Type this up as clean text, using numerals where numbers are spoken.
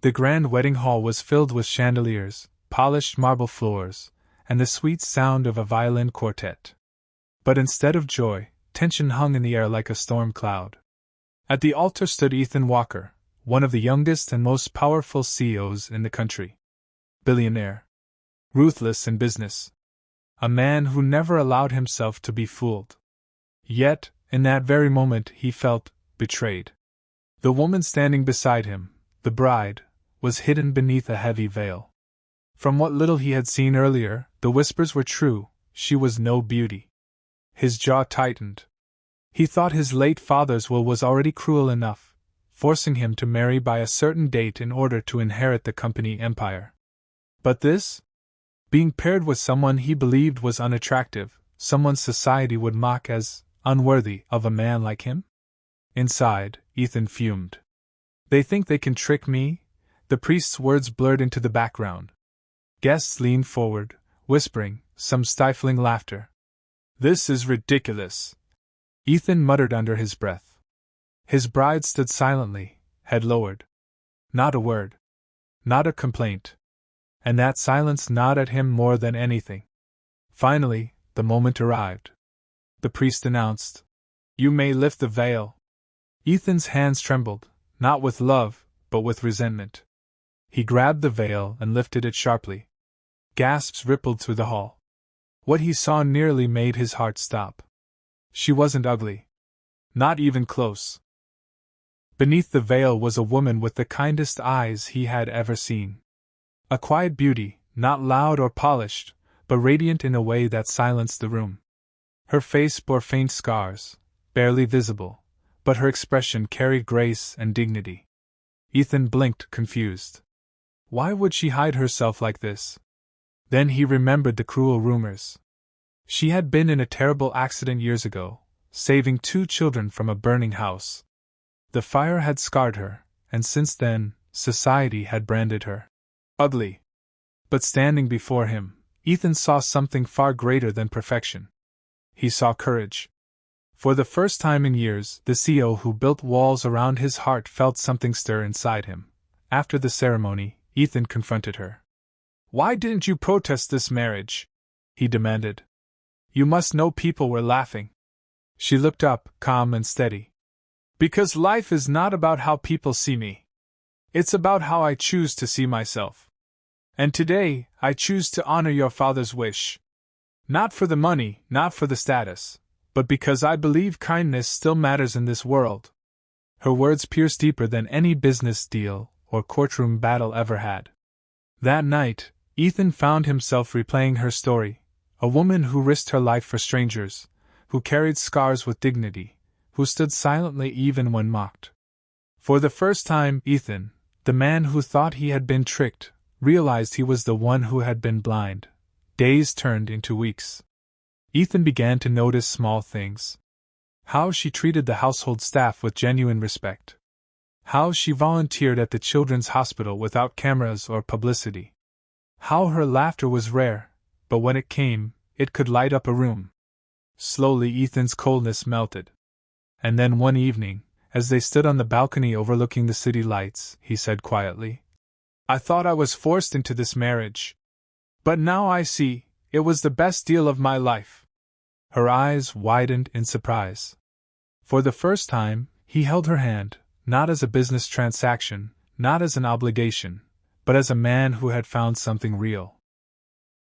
The grand wedding hall was filled with chandeliers, polished marble floors, and the sweet sound of a violin quartet. But instead of joy, tension hung in the air like a storm cloud. At the altar stood Ethan Walker, one of the youngest and most powerful CEOs in the country. Billionaire. Ruthless in business. A man who never allowed himself to be fooled. Yet, in that very moment, he felt betrayed. The woman standing beside him, the bride, was hidden beneath a heavy veil. From what little he had seen earlier, the whispers were true, she was no beauty. His jaw tightened. He thought his late father's will was already cruel enough, forcing him to marry by a certain date in order to inherit the company empire. But this? Being paired with someone he believed was unattractive, someone society would mock as unworthy of a man like him? Inside, Ethan fumed. They think they can trick me? The priest's words blurred into the background. Guests leaned forward, whispering, some stifling laughter. This is ridiculous, Ethan muttered under his breath. His bride stood silently, head lowered. Not a word. Not a complaint. And that silence gnawed at him more than anything. Finally, the moment arrived. The priest announced, "You may lift the veil." Ethan's hands trembled, not with love, but with resentment. He grabbed the veil and lifted it sharply. Gasps rippled through the hall. What he saw nearly made his heart stop. She wasn't ugly. Not even close. Beneath the veil was a woman with the kindest eyes he had ever seen. A quiet beauty, not loud or polished, but radiant in a way that silenced the room. Her face bore faint scars, barely visible, but her expression carried grace and dignity. Ethan blinked, confused. Why would she hide herself like this? Then he remembered the cruel rumors. She had been in a terrible accident years ago, saving 2 children from a burning house. The fire had scarred her, and since then, society had branded her ugly. But standing before him, Ethan saw something far greater than perfection. He saw courage. For the first time in years, the CEO who built walls around his heart felt something stir inside him. After the ceremony, Ethan confronted her. "Why didn't you protest this marriage?" he demanded. "You must know people were laughing." She looked up, calm and steady. "Because life is not about how people see me. It's about how I choose to see myself. And today, I choose to honor your father's wish. Not for the money, not for the status, but because I believe kindness still matters in this world." Her words pierced deeper than any business deal or courtroom battle ever had. That night, Ethan found himself replaying her story, a woman who risked her life for strangers, who carried scars with dignity, who stood silently even when mocked. For the first time, Ethan, the man who thought he had been tricked, realized he was the one who had been blind. Days turned into weeks. Ethan began to notice small things. How she treated the household staff with genuine respect. How she volunteered at the children's hospital without cameras or publicity. How her laughter was rare, but when it came, it could light up a room. Slowly Ethan's coldness melted. And then one evening, as they stood on the balcony overlooking the city lights, he said quietly, "I thought I was forced into this marriage. But now I see, it was the best deal of my life." Her eyes widened in surprise. For the first time, he held her hand, not as a business transaction, not as an obligation, but as a man who had found something real.